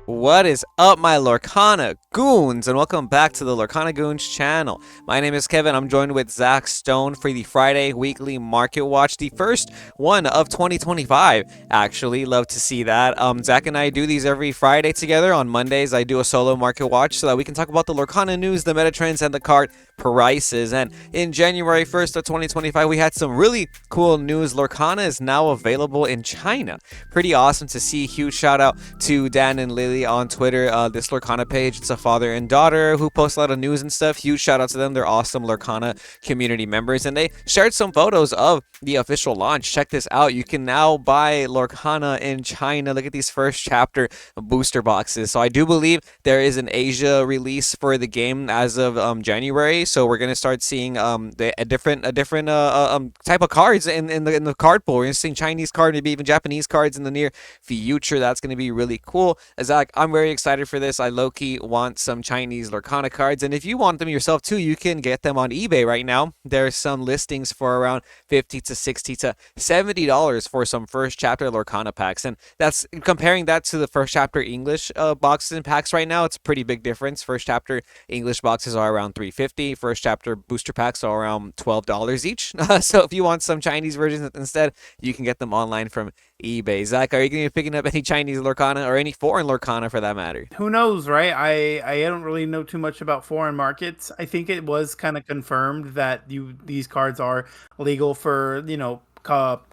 What is up, my Lorcana Goons, and welcome back to the Lorcana Goons channel. My name is Kevin. I'm joined with Zach Stone for the Friday Weekly Market Watch, the first one of 2025. Actually, love to see that. Zach and I do these every Friday together. On Mondays, I do a solo market watch so that we can talk about the Lorcana news, the meta trends, and the card prices. And in January 1st of 2025, we had some really cool news. Lorcana is now available in China. Pretty awesome to see. Huge shout out to Dan and Lily on Twitter. This Lorcana page, it's a father and daughter who post a lot of news and stuff. Huge shout out to them. They're awesome Lorcana community members, and they shared some photos of the official launch. Check this out. You can now buy Lorcana in China. Look at these first chapter booster boxes. So I do believe there is an Asia release for the game as of January. So we're gonna start seeing a different type of cards in the card pool. We're gonna see Chinese card, maybe even Japanese cards in the near future. That's gonna be really cool. Zach, I'm very excited for this. I low-key want some Chinese Lorcana cards, and if you want them yourself too, you can get them on eBay right now. There's some listings for around $50 to $60 to $70 for some first chapter Lorcana packs, and that's comparing that to the first chapter English boxes and packs right now. It's a pretty big difference. First chapter English boxes are around $350. First chapter booster packs are around $12 each. So if you want some Chinese versions instead, you can get them online from eBay. Zach, are you going to be picking up any Chinese Lorcana or any foreign Lorcana for that matter? Who knows, right? I don't really know too much about foreign markets. I think it was kind of confirmed that these cards are legal for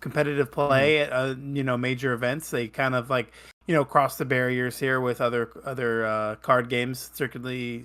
competitive Mhm. play at major events. They kind of like cross the barriers here with other card games, strictly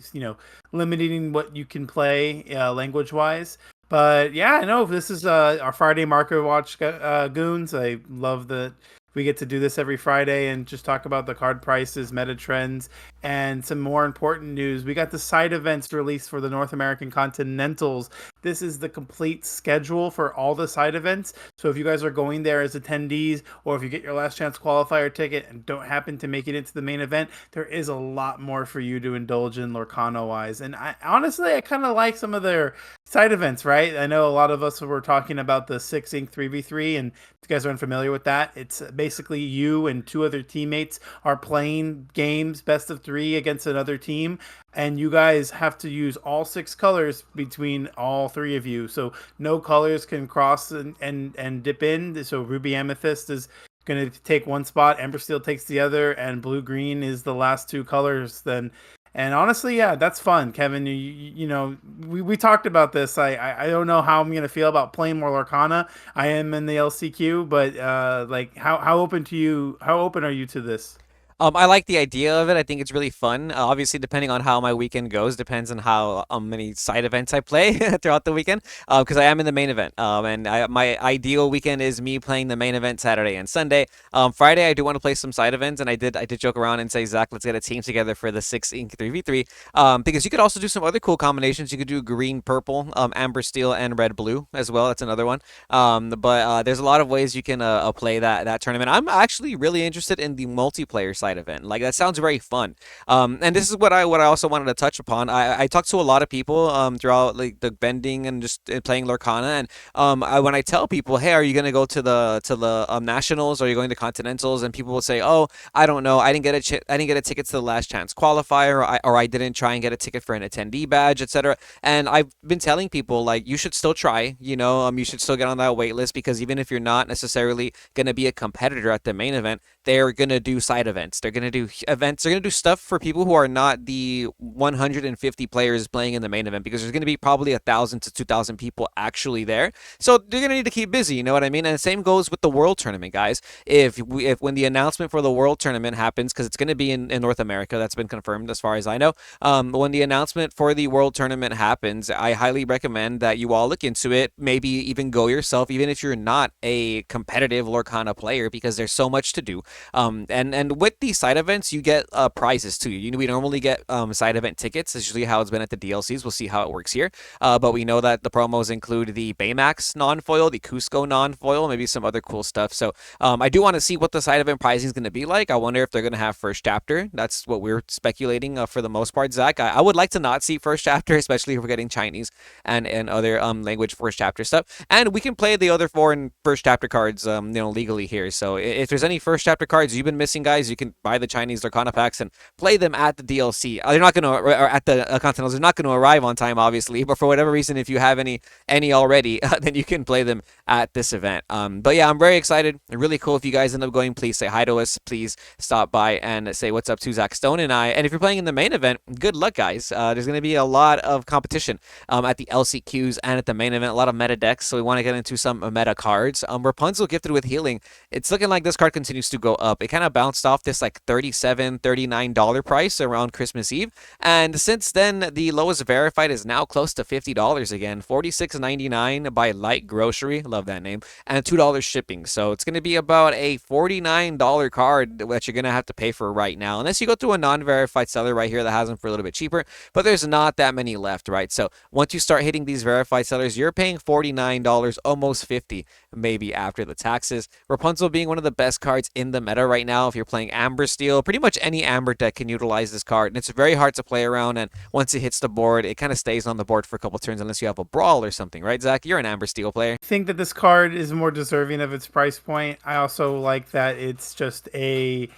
limiting what you can play language wise. But yeah, I know this is our Friday Market Watch goons. I love that we get to do this every Friday and just talk about the card prices, meta trends, and some more important news. We got the side events released for the North American Continentals. This is the complete schedule for all the side events. So if you guys are going there as attendees, or if you get your last chance qualifier ticket and don't happen to make it into the main event, there is a lot more for you to indulge in Lorcana wise. And I honestly, I kind of like some of their side events, right? I know a lot of us were talking about the 6 Inc. 3v3, and if you guys are unfamiliar with that, it's basically you and two other teammates are playing games best of three against another team, and you guys have to use all six colors between all three of you. So no colors can cross and dip in. So Ruby Amethyst is going to take one spot, Ember Steel takes the other, and Blue Green is the last two colors. Then and honestly, yeah, that's fun, Kevin. We talked about this. I don't know how I'm gonna feel about playing more Lorcana. I am in the LCQ, but like how open to you? How open are you to this? I like the idea of it. I think it's really fun. Obviously, depending on how my weekend goes, depends on how many side events I play throughout the weekend. Because I am in the main event. My ideal weekend is me playing the main event Saturday and Sunday. Friday, I do want to play some side events, and I did joke around and say, Zach, let's get a team together for the 6 Inc. 3v3. Because you could also do some other cool combinations. You could do green, purple, amber, steel, and red, blue as well. That's another one. But there's a lot of ways you can play that tournament. I'm actually really interested in the multiplayer side event. Like that sounds very fun. And this is what I also wanted to touch upon. I talked to a lot of people throughout like the bending and just playing Lorcana, and when I tell people, hey, are you gonna go to the nationals, or are you going to Continentals, and people will say, oh, I don't know, I didn't get a ticket to the last chance qualifier, or I didn't try and get a ticket for an attendee badge, etc. And I've been telling people like you should still try. You should still get on that wait list, because even if you're not necessarily gonna be a competitor at the main event, they're gonna do side events. They're gonna do events. They're gonna do stuff for people who are not the 150 players playing in the main event, because there's gonna be probably 1,000 to 2,000 people actually there. So they're gonna need to keep busy. You know what I mean? And the same goes with the World Tournament, guys. If when the announcement for the World Tournament happens, because it's gonna be in North America, that's been confirmed as far as I know. When the announcement for the World Tournament happens, I highly recommend that you all look into it. Maybe even go yourself, even if you're not a competitive Lorcana player, because there's so much to do. And with these side events, you get prizes too. We normally get side event tickets. That's usually how it's been at the DLCs. We'll see how it works here. But we know that the promos include the Baymax non-foil, the Cusco non-foil, maybe some other cool stuff. So I do want to see what the side event pricing is going to be like. I wonder if they're going to have first chapter. That's what we're speculating for the most part, Zach. I would like to not see first chapter, especially if we're getting Chinese and other language first chapter stuff. And we can play the other foreign first chapter cards, legally here. So if there's any first chapter cards you've been missing, guys, can buy the Chinese Lorcana packs and play them at the DLC. They're not going to, or at the Continentals, they're not going to arrive on time, obviously. But for whatever reason, if you have any already, then you can play them at this event. But yeah, I'm very excited. Really cool. If you guys end up going, please say hi to us. Please stop by and say what's up to Zach Stone and I. And if you're playing in the main event, good luck, guys. There's going to be a lot of competition at the LCQs and at the main event. A lot of meta decks, so we want to get into some meta cards. Rapunzel gifted with healing. It's looking like this card continues to go up. It kind of bounced off this like $37, $39 price around Christmas Eve, and since then the lowest verified is now close to $50 again. $46.99 by Light Grocery, love that name, and $2 shipping. So it's going to be about a $49 card that you're going to have to pay for right now, unless you go through a non-verified seller right here that has them for a little bit cheaper. But there's not that many left, right? So once you start hitting these verified sellers, you're paying $49, almost $50, maybe after the taxes. Rapunzel being one of the best cards in the meta right now. If you're playing Amber Steel, pretty much any Amber deck can utilize this card, and it's very hard to play around. And once it hits the board, it kind of stays on the board for a couple turns, unless you have a brawl or something, right, Zach? You're an Amber Steel player. I think that this card is more deserving of its price point. I also like that it's just a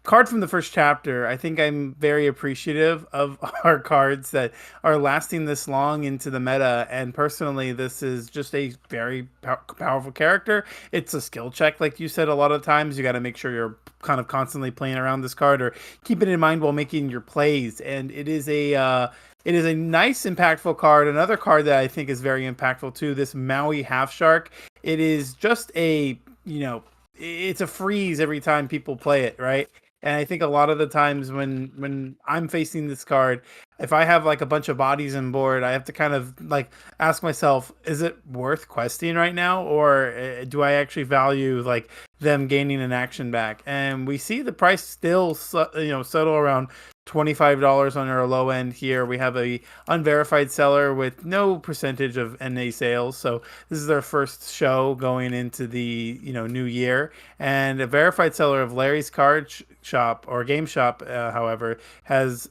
card from the first chapter. I think I'm very appreciative of our cards that are lasting this long into the meta. And personally, this is just a very powerful character. It's a skill check, like you said. A lot of times, you got to make sure you're kind of constantly playing around this card, or keep it in mind while making your plays. And it is a nice, impactful card. Another card that I think is very impactful too, this Maui Half Shark. It is just it's a freeze every time people play it, right? And I think a lot of the times when I'm facing this card, if I have like a bunch of bodies on board, I have to kind of like ask myself, is it worth questing right now, or do I actually value like them gaining an action back? And we see the price still settle around $25 on our low end here. We have a unverified seller with no percentage of NA sales, so this is their first show going into the new year. And a verified seller of Larry's Card Shop or Game Shop, however, has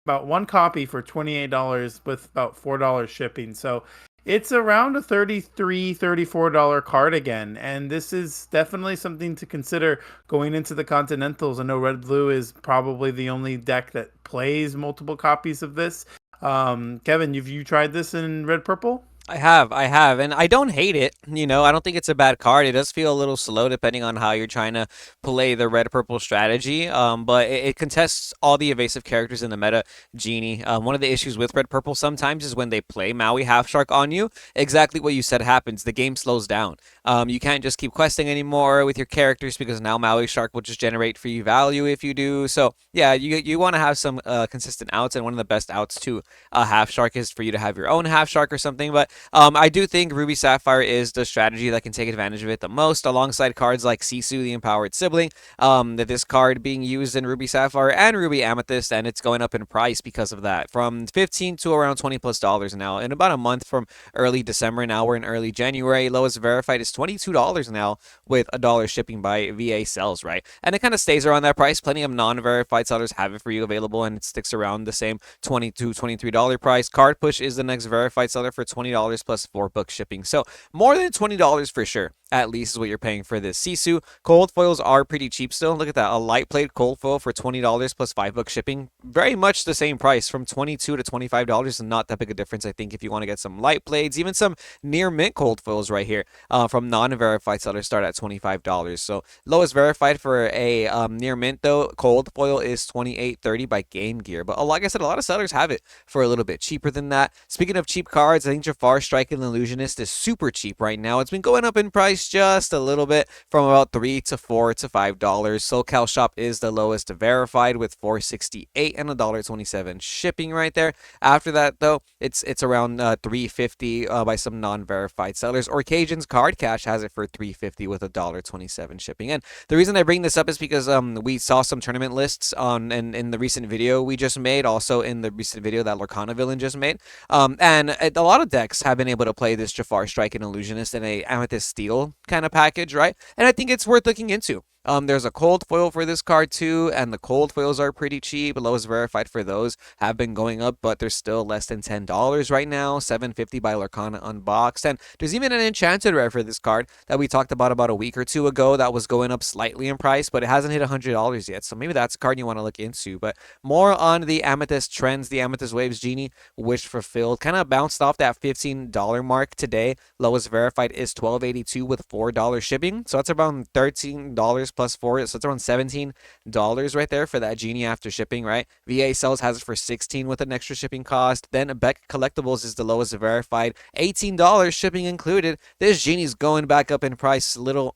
about one copy for $28 with about $4 shipping. So it's around a $33, $34 card again. And this is definitely something to consider going into the Continentals. I know Red Blue is probably the only deck that plays multiple copies of this. Kevin, have you tried this in Red Purple? I have, and I don't hate it. I don't think it's a bad card. It does feel a little slow depending on how you're trying to play the red-purple strategy, but it contests all the evasive characters in the meta. Genie. One of the issues with red-purple sometimes is when they play Maui Half Shark on you, exactly what you said happens. The game slows down. You can't just keep questing anymore with your characters, because now Maui Shark will just generate free value if you do. So, yeah, you want to have some consistent outs, and one of the best outs to a Half Shark is for you to have your own Half Shark or something, but I do think Ruby Sapphire is the strategy that can take advantage of it the most, alongside cards like Cesu, the Empowered Sibling. This card being used in Ruby Sapphire and Ruby Amethyst, and it's going up in price because of that, from 15 to around $20+ now. In about a month from early December, now we're in early January. Lowest verified is $22 now, with $1 shipping by VA Sells, right? And it kind of stays around that price. Plenty of non-verified sellers have it for you available, and it sticks around the same $22, $23 price. Card Push is the next verified seller for $20 plus $4 shipping. So more than $20 for sure, at least, is what you're paying for this. Sisu cold foils are pretty cheap still. Look at that, a light plate cold foil for $20 plus $5 shipping. Very much the same price, from $22 to $25, and not that big a difference. I think if you want to get some light plates, even some near mint cold foils right here from non-verified sellers start at $25. So lowest verified for a near mint though cold foil is $28.30 by Game Gear. But like I said, a lot of sellers have it for a little bit cheaper than that. Speaking of cheap cards, I think Jafar Strike and Illusionist is super cheap right now. It's been going up in price just a little bit, from about $3 to $4 to $5. SoCal Shop is the lowest verified with $4.68 and $1.27 shipping right there. After that though, it's around $3.50 by some non-verified sellers. Orcasion's Card Cash has it for $3.50 with $1.27 shipping. And the reason I bring this up is because we saw some tournament lists in the recent video we just made, also in the recent video that Lorcana Villain just made, and a lot of decks have been able to play this Jafar Strike and Illusionist in a Amethyst Steel kind of package, right? And I think it's worth looking into. There's a cold foil for this card too, and the cold foils are pretty cheap. Lowest verified for those have been going up, but they're still less than $10 right now. 750 by Lorcana Unboxed. And there's even an Enchanted rare for this card that we talked about a week or two ago that was going up slightly in price, but it hasn't hit $100 yet. So maybe that's a card you want to look into. But more on the Amethyst trends, the Amethyst Waves Genie Wish Fulfilled kind of bounced off that $15 mark today. Lowest verified is $12.82 with $4 shipping. So that's around $13 plus 4. So it's around $17 right there for that Genie after shipping, right? VA Sales has it for $16 with an extra shipping cost. Then Beck Collectibles is the lowest verified, $18 shipping included. This Genie's going back up in price little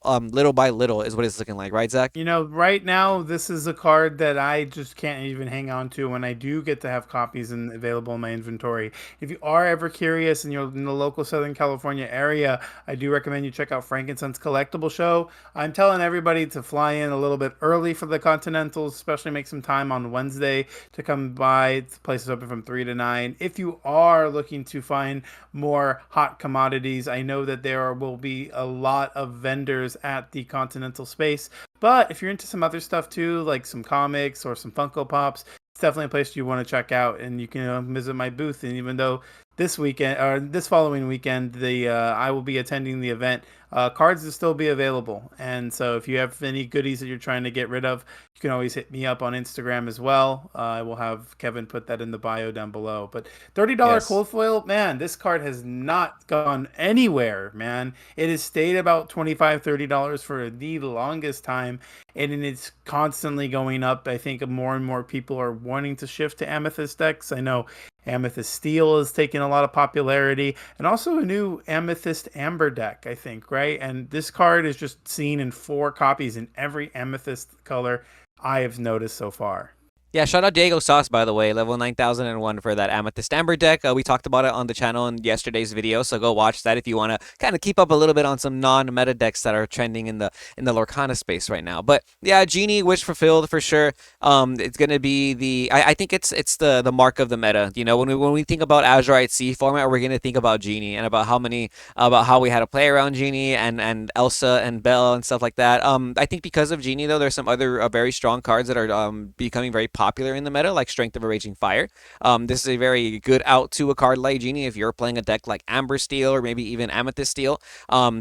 by little is what it's looking like, right, Zach? Right now, this is a card that I just can't even hang on to when I do get to have copies available in my inventory. If you are ever curious and you're in the local Southern California area, I do recommend you check out Frankincense Collectible Show. I'm telling everybody to fly in a little bit early for the Continentals, especially make some time on Wednesday to come by. The place is open from 3 to 9. If you are looking to find more hot commodities, I know that there will be a lot of vendors at the Continental space. But if you're into some other stuff too, like some comics or some Funko Pops, it's definitely a place you want to check out. And you can visit my booth. And even though this weekend or this following weekend, I will be attending the event, cards will still be available. And so if you have any goodies that you're trying to get rid of, you can always hit me up on Instagram as well. I will have Kevin put that in the bio down below. But $30 Yes. cold foil, man, this card has not gone anywhere, man. It has stayed about $25, $30 for the longest time, and it's constantly going up. I think more and more people are wanting to shift to Amethyst decks. I know Amethyst Steel is taking a lot of popularity, and also a new Amethyst Amber deck, I think, right? And this card is just seen in 4 copies in every Amethyst color I have noticed so far. Yeah, shout out Diego Sauce, by the way, level 9001 for that Amethyst Amber deck. We talked about it on the channel in yesterday's video, so go watch that if you want to kind of keep up a little bit on some non-meta decks that are trending in the Lorcana space right now. But yeah, Genie Wish Fulfilled for sure. It's gonna be I think it's the mark of the meta. You know, when we think about Azurite C format, we're gonna think about Genie and about how we had to play around Genie and Elsa and Belle and stuff like that. I think because of Genie though, there's some other very strong cards that are becoming very popular in the meta, like Strength of a Raging Fire. This is a very good out to a card like Genie if you're playing a deck like Amber Steel or maybe even Amethyst Steel.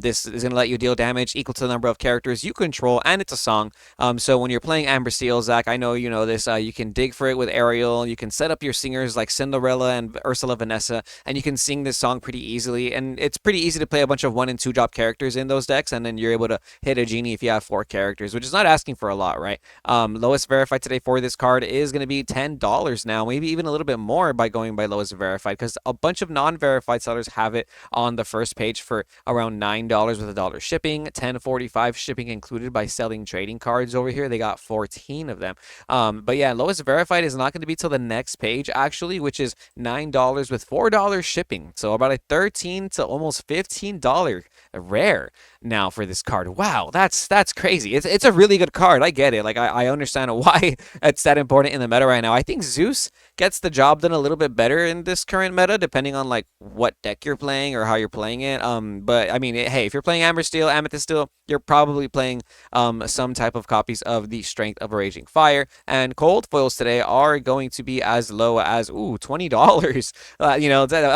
This is going to let you deal damage equal to the number of characters you control, and it's a song. So when you're playing Amber Steel, Zach, I know you know this. You can dig for it with Ariel. You can set up your singers like Cinderella and Ursula Vanessa, and you can sing this song pretty easily. And it's pretty easy to play a bunch of 1 and 2 drop characters in those decks, and then you're able to hit a Genie if you have 4 characters, which is not asking for a lot, right? Lowest verified today for this card is going to be $10 now, maybe even a little bit more by going by lowest verified, because a bunch of non-verified sellers have it on the first page for around $9 with $1 shipping, $10.45 shipping included by selling trading cards over here. They got 14 of them. But yeah, lowest verified is not going to be till the next page actually, which is $9 with $4 shipping. So about a $13 to almost $15 rare now for this card. Wow, that's crazy. It's a really good card. I get it. Like I understand why it's that important in the meta right now. I think Zeus gets the job done a little bit better in this current meta, depending on like what deck you're playing or how you're playing it. But I mean, hey, if you're playing Amber Steel, Amethyst Steel, you're probably playing some type of copies of the Strength of a Raging Fire. And cold foils today are going to be as low as $20.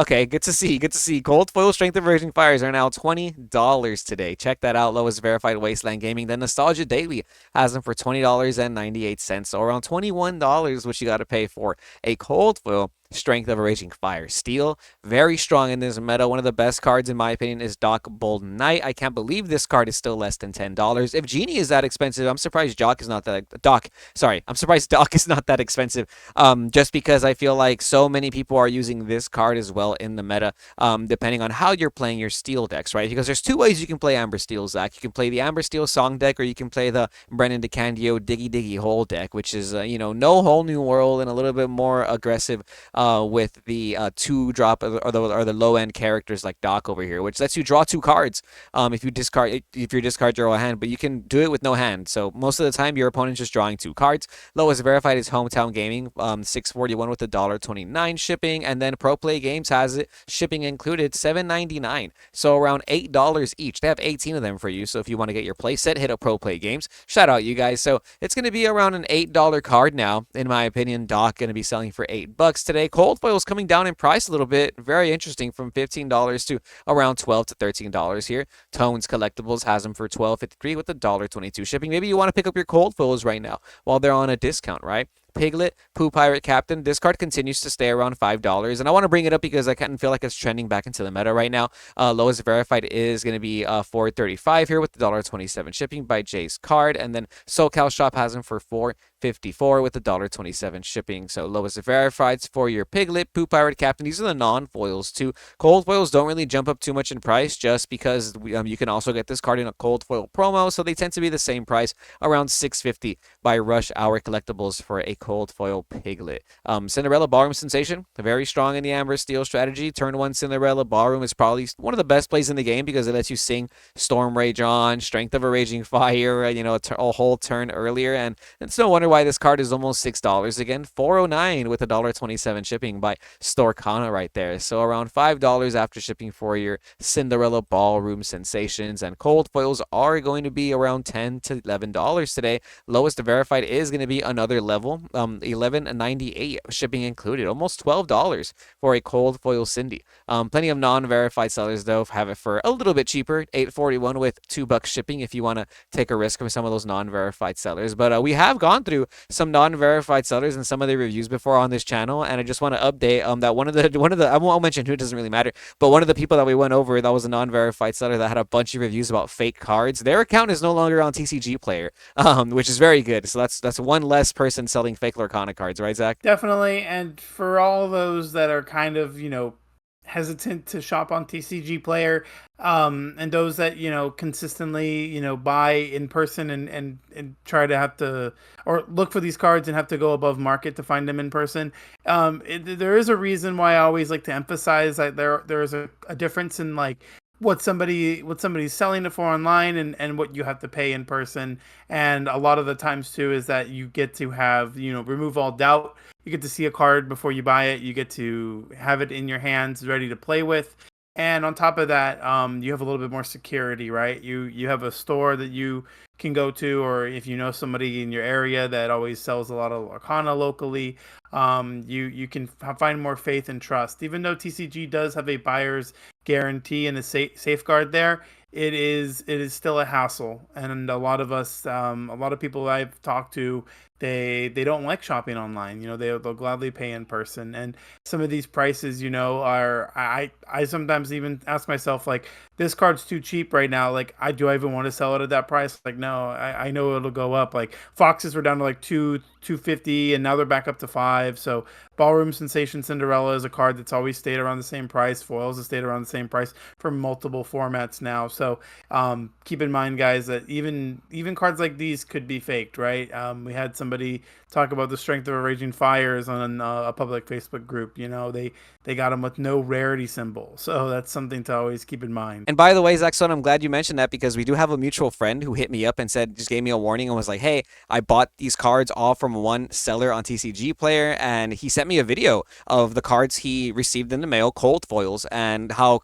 Okay, good to see. Good to see. Cold foil Strength of a Raging Fires are now $20 today. Check that out. Lowest verified Wasteland Gaming. Then Nostalgia Daily has them for $20.98, so around $21, which you got to pay for a cold foil Strength of a Raging Fire. Steel, very strong in this meta. One of the best cards, in my opinion, is Bal Knight. I can't believe this card is still less than $10. If Genie is that expensive, I'm surprised Doc is not that expensive. Just because I feel like so many people are using this card as well in the meta, depending on how you're playing your Steel decks, right? Because there's 2 ways you can play Amber Steel, Zach. You can play the Amber Steel Song deck, or you can play the Brennan DeCandio Diggy Diggy Hole deck, which is, no Whole New World and a little bit more aggressive with the two drop or the low end characters like Doc over here, which lets you draw two cards. If you discard your hand, but you can do it with no hand. So most of the time, your opponent's just drawing two cards. Lowest verified is Hometown Gaming, 641 with $1.29 shipping, and then Pro Play Games has it shipping included, $7.99. So around $8 each. They have 18 of them for you. So if you want to get your play set, hit up Pro Play Games. Shout out you guys. So it's going to be around an $8 card now, in my opinion. Doc going to be selling for $8 today. Cold foil's coming down in price a little bit. Very interesting, from $15 to around $12 to $13 here. Tones Collectibles has them for $12.53 with $1.22 shipping. Maybe you want to pick up your cold foils right now while they're on a discount, right? Piglet, Pooh Pirate Captain. This card continues to stay around $5, and I want to bring it up because I kind of feel like it's trending back into the meta right now. Lowest verified is going to be $4.35 here with $1.27 shipping by Jay's Card, and then SoCal Shop has them for $4.54 with $1.27 shipping. So lowest verifieds for your Piglet, Pooh Pirate Captain. These are the non-foils too. Cold foils don't really jump up too much in price, just because you can also get this card in a cold foil promo, so they tend to be the same price, around $6.50 by Rush Hour Collectibles for a cold foil Piglet. Cinderella Ballroom Sensation, very strong in the Amber Steel strategy. Turn 1 Cinderella Ballroom is probably one of the best plays in the game because it lets you sing Storm Rage on, Strength of a Raging Fire, a whole turn earlier, and it's no wonder why this card is almost $6 again. $4.09 with $1.27 shipping by Lorcana right there. So around $5 after shipping for your Cinderella Ballroom Sensations, and cold foils are going to be around $10 to $11 today. Lowest verified is going to be another level, $11.98 shipping included, almost $12 for a cold foil Cindy. Plenty of non-verified sellers though have it for a little bit cheaper, $8.41 with $2 shipping if you want to take a risk from some of those non-verified sellers. But we have gone through some non-verified sellers and some of the reviews before on this channel, and I just want to update that one of the I won't mention who, it doesn't really matter, but one of the people that we went over that was a non-verified seller that had a bunch of reviews about fake cards. Their account is no longer on TCG Player, which is very good. So that's one less person selling fake Lorcana cards, right, Zach? Definitely. And for all those that are kind of, hesitant to shop on TCG Player, and those that, consistently, buy in person and try to have to, or look for these cards and have to go above market to find them in person. There is a reason why I always like to emphasize that there is a difference in like what somebody's selling it for online and what you have to pay in person. And a lot of the times too is that you get to have, remove all doubt. You get to see a card before you buy it. You get to have it in your hands ready to play with. And on top of that, you have a little bit more security, right? You have a store that you can go to, or if you know somebody in your area that always sells a lot of Lorcana locally, you can find more faith and trust. Even though TCG does have a buyer's guarantee and a safeguard there, it is still a hassle. And a lot of us, a lot of people I've talked to, they don't like shopping online. They'll gladly pay in person. And some of these prices, are I sometimes even ask myself, like, this card's too cheap right now. Like, do I even want to sell it at that price? Like, no, I know it'll go up. Like, Foxes were down to like 250, and now they're back up to 5. So Ballroom Sensation Cinderella is a card that's always stayed around the same price. Foils have stayed around the same price for multiple formats now. So keep in mind, guys, that even cards like these could be faked, right? We had somebody talk about the Strength of a Raging Fires on a public Facebook group. They got them with no rarity symbol. So that's something to always keep in mind. And by the way, Zach, I'm glad you mentioned that because we do have a mutual friend who hit me up and just gave me a warning and was like, hey, I bought these cards all from one seller on TCG Player, and he sent me a video of the cards he received in the mail, cold foils, and how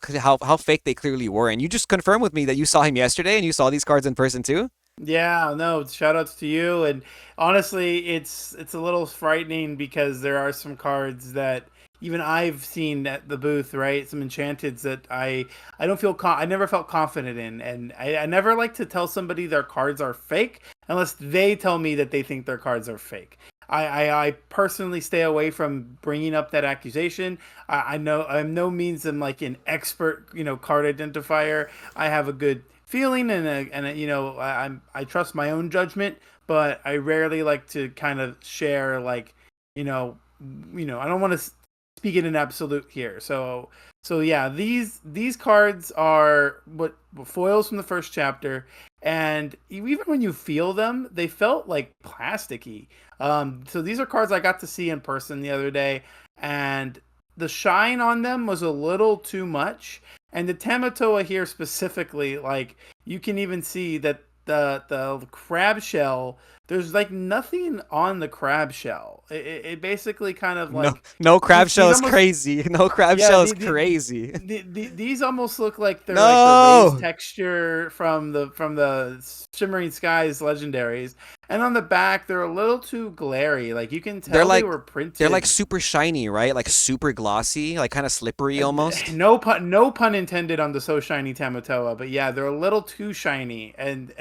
fake they clearly were. And you just confirmed with me that you saw him yesterday and you saw these cards in person too? Yeah, no, shout outs to you. And honestly, it's a little frightening because there are some cards that even I've seen at the booth, right? Some enchanteds that I don't feel I never felt confident in, and I never like to tell somebody their cards are fake unless they tell me that they think their cards are fake. I personally stay away from bringing up that accusation. I know I'm no means I'm like an expert, card identifier. I have a good feeling I trust my own judgment, but I rarely like to kind of share like, I don't want to speak in an absolute here. So yeah, these cards are what foils from the first chapter, and even when you feel them, they felt like plasticky. So these are cards I got to see in person the other day, and the shine on them was a little too much. And the Tamatoa here specifically, like you can even see that the crab shell, there's like nothing on the crab shell. It basically kind of No, like no crab these shell is almost, crazy. No crab yeah, shell is crazy. these almost look like they're like the raised No, texture from the Shimmering Skies legendaries, and on the back they're a little too glary. Like you can they're tell they like were they're like printed. super shiny, right? Like super glossy, like kind of slippery almost. No pun intended on the so shiny Tamatoa, but yeah, they're a little too shiny, and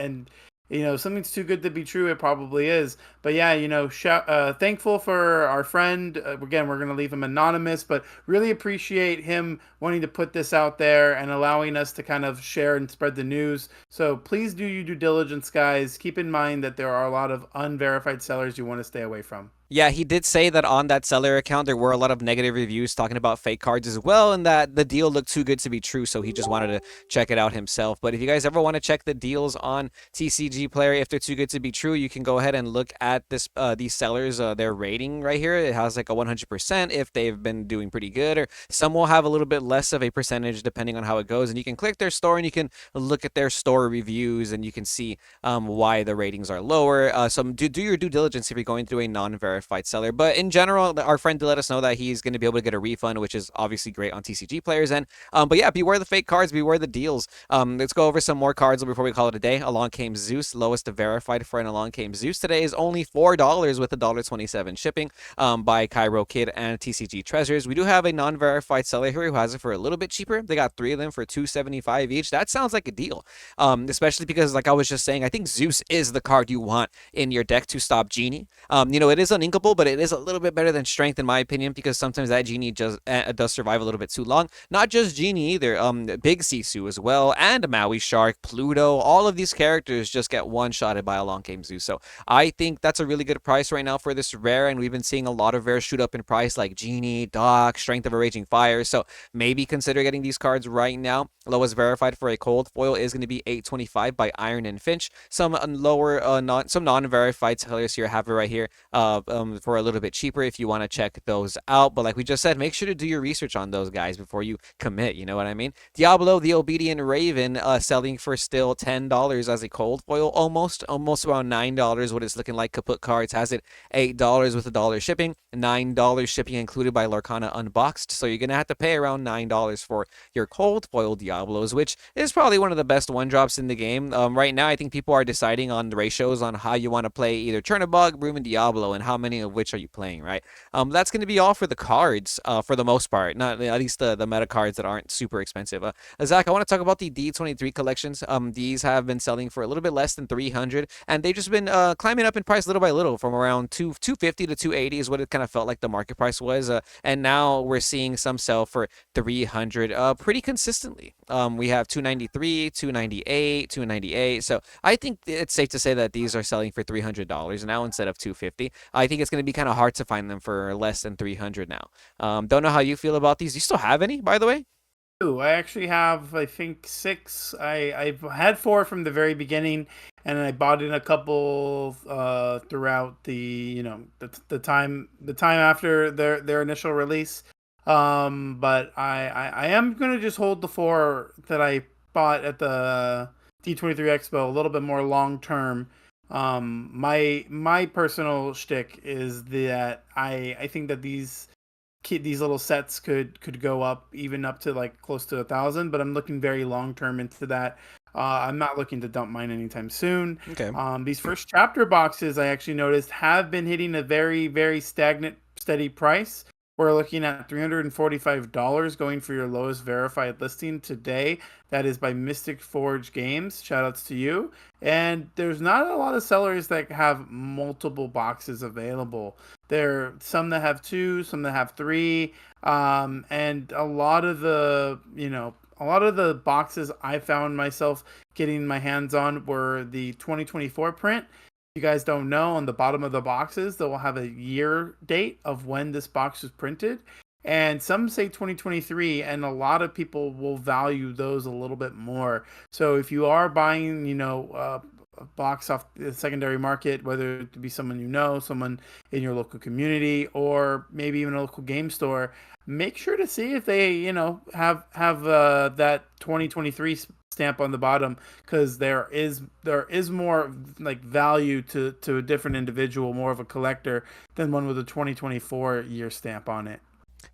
something's too good to be true. It probably is, but yeah, thankful for our friend. Again, we're gonna leave him anonymous, but really appreciate him wanting to put this out there and allowing us to kind of share and spread the news. So please do your due diligence, guys. Keep in mind that there are a lot of unverified sellers you want to stay away from. Yeah, he did say that on that seller account there were a lot of negative reviews talking about fake cards as well, and that the deal looked too good to be true, so he just wanted to check it out himself. But if you guys ever want to check the deals on TCG Player, if they're too good to be true, you can go ahead and look at these sellers, their rating right here. It has like a 100% if they've been doing pretty good, or some will have a little bit less of a percentage depending on how it goes. And you can click their store and you can look at their store reviews, and you can see why the ratings are lower. So do your due diligence if you're going through a non-verified seller. But in general, our friend did let us know that he's going to be able to get a refund, which is obviously great on TCG players. And but yeah, beware the fake cards, beware the deals. Let's go over some more cards before we call it a day. Along Came Zeus, lowest verified for an Along Came Zeus today is only $4 with $1.27 shipping by Cairo Kid and TCG Treasures. We do have a non-verified seller here who has it for a little bit cheaper. They got 3 of them for $2.75 each. That sounds like a deal. Especially because, like I was just saying, I think Zeus is the card you want in your deck to stop Genie. It is uninkable, but it is a little bit better than Strength in my opinion, because sometimes that Genie just does survive a little bit too long. Not just Genie either. Big Cesu as well, and Maui Shark, Pluto. All of these characters just get one-shotted by Along Came Zeus. So I think that's a really good price right now for this rare, and we've been seeing a lot of rares shoot up in price, like Genie, Doc, Strength of a Raging Fire. So maybe consider getting these cards right now. Lowest verified for a cold foil is going to be $8.25 by Iron and Finch. Some lower, some non-verified sellers here have it right here for a little bit cheaper if you want to check those out. But like we just said, make sure to do your research on those guys before you commit. You know what I mean? Diablo, the Obedient Raven, selling for still $10 as a cold foil, almost around $9. What it's looking like. Kaput Cards has it $8 with $1 shipping, $9 shipping included by Lorcana Unboxed. So you're gonna have to pay around $9 for your cold foil Diablos, which is probably one of the best one drops in the game. Right now, I think people are deciding on the ratios on how you want to play either Chernobog, Broom, and Diablo, and how many of which are you playing, right? That's going to be all for the cards, for the most part. Not at least the meta cards that aren't super expensive. Zach, I want to talk about the D23 collections. These have been selling for a little bit less than 300, and they've just been climbing up in price little by little, from around 250 to 280 is what it kind of felt like the market price was. And now we're seeing some sell for 300 pretty consistently. We have 293, 298, 298. So I think it's safe to say that these are selling for $300 now instead of 250. I think it's going to be kind of hard to find them for less than 300 now. Don't know how you feel about these. Do you still have any, by the way? Ooh, I actually have, I think, 6. I've had 4 from the very beginning, and I bought in a couple throughout the time after their initial release. But I am gonna just hold the 4 that I bought at the D23 Expo a little bit more long term. My personal shtick is that I think that these little sets could go up, even up to like close to 1,000, but I'm looking very long term into that. I'm not looking to dump mine anytime soon. Okay. These first chapter boxes I actually noticed have been hitting a very, very stagnant, steady price. We're looking at $345 going for your lowest verified listing today. That is by Mystic Forge Games. Shoutouts to you. And there's not a lot of sellers that have multiple boxes available. There are some that have 2, some that have 3, and a lot of the boxes I found myself getting my hands on were the 2024 print. You guys don't know, on the bottom of the boxes they will have a year date of when this box was printed, and some say 2023, and a lot of people will value those a little bit more. So if you are buying a box off the secondary market, whether it be someone you know, someone in your local community, or maybe even a local game store, make sure to see if they, have that 2023 stamp on the bottom, because there is more like value to a different individual, more of a collector than one with a 2024 year stamp on it.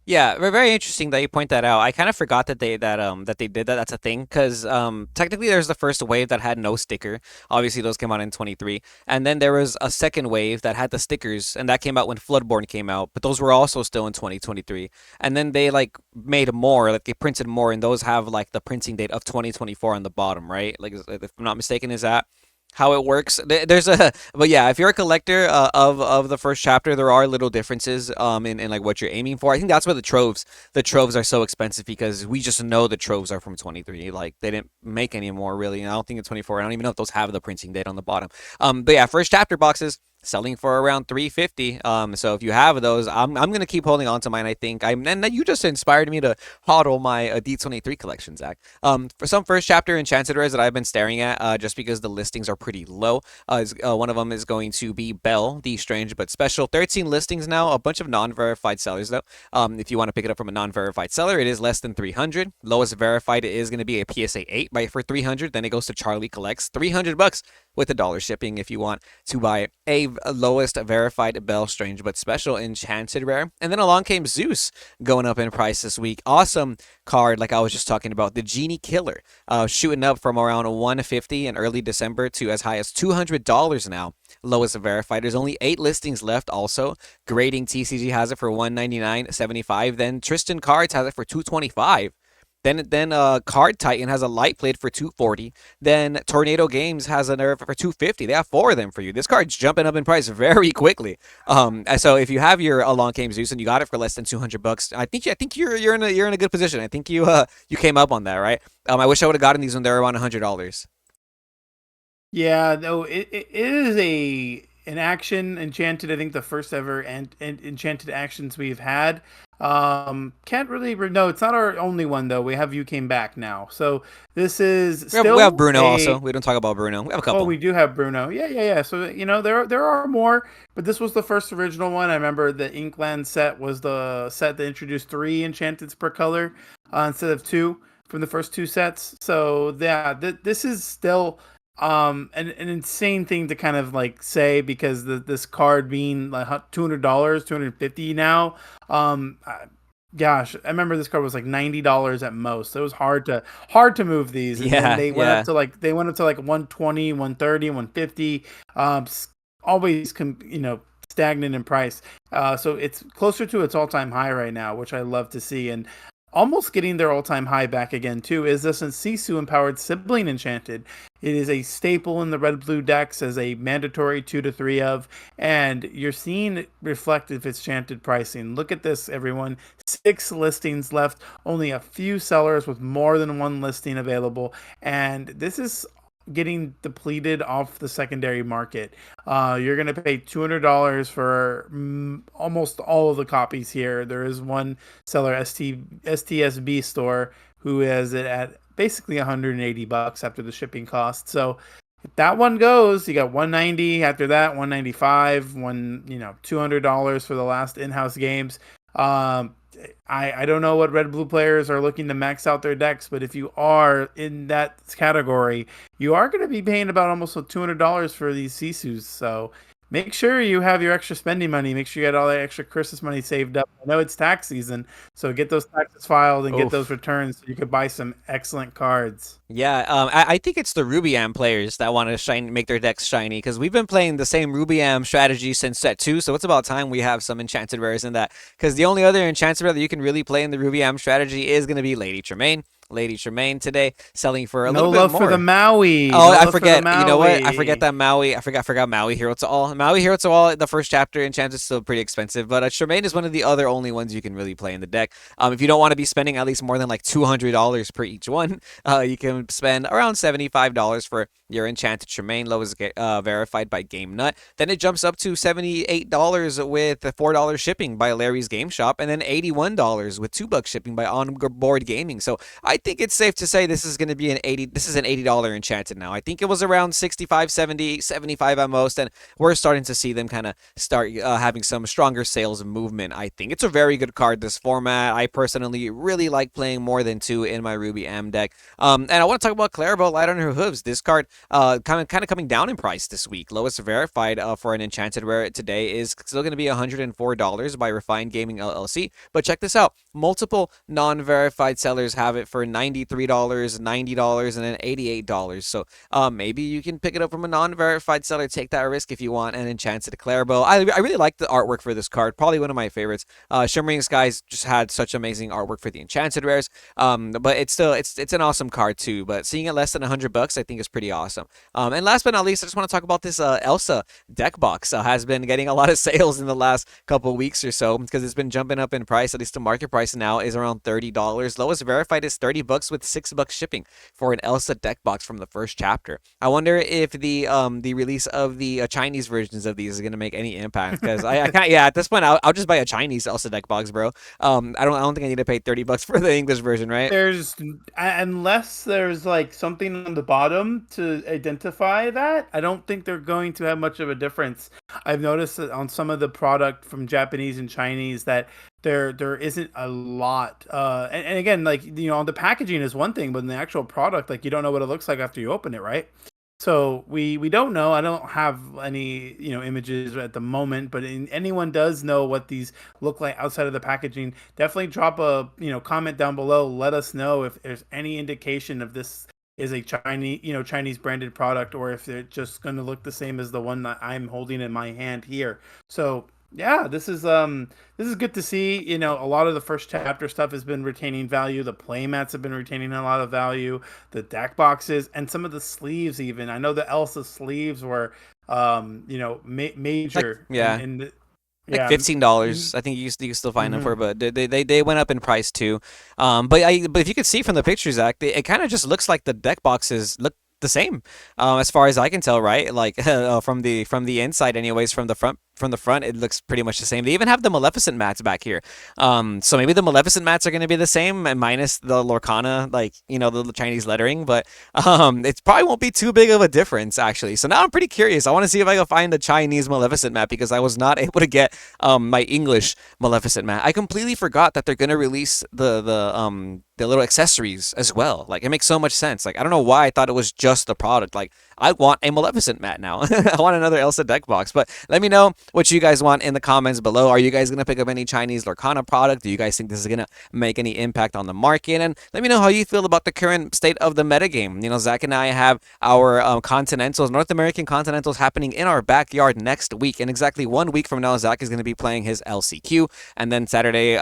Yeah, very interesting that you point that out. I kind of forgot that they did that. That's a thing because technically there's the first wave that had no sticker. Obviously those came out in 23, and then there was a second wave that had the stickers, and that came out when Floodborne came out. But those were also still in 2023. And then they like made more, like they printed more, and those have like the printing date of 2024 on the bottom, right? Like if I'm not mistaken, is that how it works? There's a but yeah, if you're a collector of the first chapter, there are little differences in like what you're aiming for. I think that's why the troves are so expensive because we just know the troves are from 23. Like they didn't make any more really. And I don't think in 24. I don't even know if those have the printing date on the bottom. But yeah, first chapter boxes selling for around 350. So if you have those, I'm gonna keep holding on to mine. I think and you just inspired me to hodl my D23 collection, Zach. For some first chapter Enchanted Rares that I've been staring at, just because the listings are pretty low. One of them is going to be Belle, the strange but special. 13 listings now, a bunch of non-verified sellers though. If you want to pick it up from a non-verified seller, it is less than 300. Lowest verified is going to be a PSA 8 right for 300. Then it goes to Charlie Collects, $300 with $1 shipping if you want to buy a lowest verified Belle Strange but special Enchanted Rare. And then along came Zeus going up in price this week. Awesome card, like I was just talking about, the Genie Killer, shooting up from around 150 in early December to as high as $200 now. Lowest verified. There's only 8 listings left. Also, grading TCG has it for 199.75. Then Tristan Cards has it for 225. Then Card Titan has a light plate for 240. Then Tornado Games has a nerve for 250. They have 4 of them for you. This card's jumping up in price very quickly. So if you have your Along Came Zeus and you got it for less than $200, I think you're in a good position. I think you came up on that, right? I wish I would have gotten these when they were around $100. Yeah, no, it is an action enchanted. I think the first ever and enchanted actions we've had. Can't really no, it's not our only one though. We have You Came Back now, so this is We have still Bruno a. also. We don't talk about Bruno. We have a Oh, couple. we do have Bruno. Yeah, yeah, yeah. So there are more, but this was the first original one. I remember the Inkland set was the set that introduced 3 enchanteds per color instead of 2 from the first 2 sets. So yeah, this is still an insane thing to kind of like say, because this card being like $200, 250 now. Gosh, I remember this card was like $90 at most. So it was hard to move these, and then Yeah, they went up yeah. to like 120, 130, 150. Always stagnant in price. So it's closer to its all-time high right now, which I love to see. And almost getting their all-time high back again too is this Cesu empowered Sibling Enchanted. It is a staple in the red-blue decks as a mandatory 2 to 3 of, and you're seeing it reflected its enchanted pricing. Look at this, everyone. 6 listings left, only a few sellers with more than 1 listing available, and this is getting depleted off the secondary market. You're going to pay $200 for almost all of the copies here. There is one seller, STSB store, who has it at basically $180 after the shipping cost. So if that one goes, you got 190 after that, 195, $200 for the last in-house games. I don't know what red blue players are looking to max out their decks, but if you are in that category, you are going to be paying about almost $200 for these Sisus. So make sure you have your extra spending money. Make sure you get all that extra Christmas money saved up. I know it's tax season, so get those taxes filed and get those Oof. returns so you could buy some excellent cards. Yeah, I think it's the Rubiam players that want to make their decks shiny because we've been playing the same Rubiam strategy since set 2, so it's about time we have some enchanted rares in that. Because the only other enchanted rare that you can really play in the Rubiam strategy is going to be Lady Tremaine. Lady Tremaine today selling for a No little bit love for the more. Maui. Oh, No I love for the forget. You know what? I forget Maui. that Maui. I forgot Maui Hero to All. Maui Hero to All, the first chapter, Enchanted is still pretty expensive, but Tremaine is one of the other only ones you can really play in the deck. If you don't want to be spending at least more than like $200 per each one, you can spend around $75 for your Enchanted Tremaine. Low is verified by Game Nut. Then it jumps up to $78 with $4 shipping by Larry's Game Shop, and then $81 with $2 shipping by Onboard Gaming. So I think it's safe to say this is going to be an 80. This is an $80 Enchanted now. I think it was around 65, 70, 75 at most, and we're starting to see them kind of start having some stronger sales movement. I think it's a very good card, this format. I personally really like playing more than 2 in my Ruby Am deck. And I want to talk about Clarabelle Light on Her Hooves. This card kind of coming down in price this week. Lowest verified for an Enchanted Rare today is still going to be $104 by Refined Gaming LLC. But check this out. Multiple non-verified sellers have it for $93, $90, and then $88. So maybe you can pick it up from a non-verified seller. Take that risk if you want an Enchanted Clarabelle. I really like the artwork for this card. Probably one of my favorites. Shimmering Skies just had such amazing artwork for the Enchanted Rares. But it's an awesome card too. But seeing it less than $100, I think is pretty awesome. And last but not least, I just want to talk about this Elsa Deck Box. Has been getting a lot of sales in the last couple of weeks or so because it's been jumping up in price. At least the market price now is around $30. Lowest verified is $30 with $6 shipping for an Elsa Deck Box from the first chapter. I wonder if the release of the Chinese versions of these is gonna make any impact because I can't. Yeah, at this point, I'll just buy a Chinese Elsa Deck Box, bro. I don't think I need to pay $30 for the English version, right? There's unless there's like something on the bottom to identify that, I don't think they're going to have much of a difference. I've noticed that on some of the product from Japanese and Chinese that there isn't a lot. And again, like the packaging is one thing, but in the actual product, like you don't know what it looks like after you open it, right? So we don't know. I don't have any images at the moment, but anyone does know what these look like outside of the packaging. Definitely drop a comment down below. Let us know if there's any indication of this is a Chinese branded product, or if they're just going to look the same as the one that I'm holding in my hand here. So yeah, this is good to see. A lot of the first chapter stuff has been retaining value. The playmats have been retaining a lot of value. The deck boxes and some of the sleeves, even. I know the Elsa sleeves were major. Yeah. Like Yeah. $15. I think you can still find them for, Mm-hmm. but they went up in price too. But if you could see from the pictures, Zach, it kind of just looks like the deck boxes look the same, as far as I can tell, right? Like from the inside, anyways, from the front, it looks pretty much the same. They even have the Maleficent mats back here. So maybe the Maleficent mats are going to be the same, and minus the Lorcana, like the Chinese lettering. But it probably won't be too big of a difference, actually. So now I'm pretty curious. I want to see if I can find the Chinese Maleficent mat because I was not able to get my English Maleficent mat. I completely forgot that they're going to release the little accessories as well. Like, it makes so much sense. Like, I don't know why I thought it was just the product. Like, I want a Maleficent mat now. I want another Elsa deck box. But let me know what you guys want in the comments below. Are you guys going to pick up any Chinese Lorcana product? Do you guys think this is going to make any impact on the market? And let me know how you feel about the current state of the metagame. Zach and I have our Continentals, North American Continentals, happening in our backyard next week. In exactly 1 week from now, Zach is going to be playing his LCQ. And then Saturday,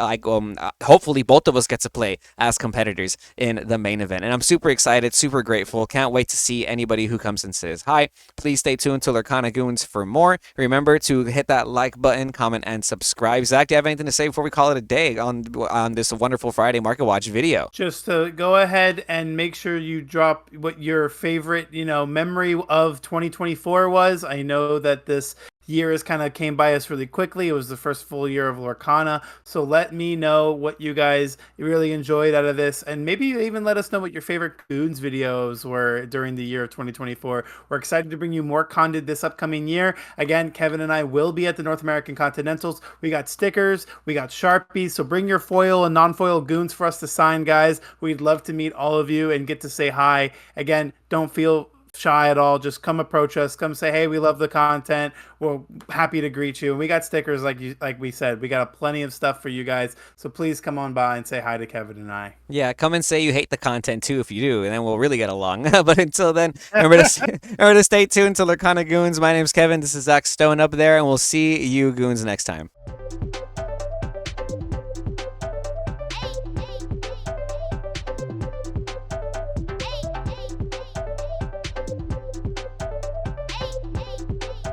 hopefully both of us get to play as competitors in the main event. And I'm super excited, super grateful. Can't wait to see anybody who comes and says hi. Please stay tuned to Lorcana Goons for more. Remember to hit that like button, comment, and subscribe. Zach, do you have anything to say before we call it a day on this wonderful Friday Market Watch video? Just go ahead and make sure you drop what your favorite, memory of 2024 was. I know that this year has kind of came by us really quickly. It was the first full year of Lorcana. So let me know what you guys really enjoyed out of this. And maybe even let us know what your favorite Goons videos were during the year of 2024. We're excited to bring you more content this upcoming year. Again, Kevin and I will be at the North American Continentals. We got stickers, we got Sharpies. So bring your foil and non-foil Goons for us to sign, guys. We'd love to meet all of you and get to say hi. Again, don't feel shy at all. Just come approach us, come say, hey, we love the content, we're happy to greet you. And we got stickers, like we said, we got plenty of stuff for you guys, so please come on by and say hi to Kevin and I. Yeah, come and say you hate the content too if you do, and then we'll really get along. But until then, remember to stay tuned to Lorcana Goons. My name's Kevin, this is Zach Stone up there, and we'll see you Goons next time.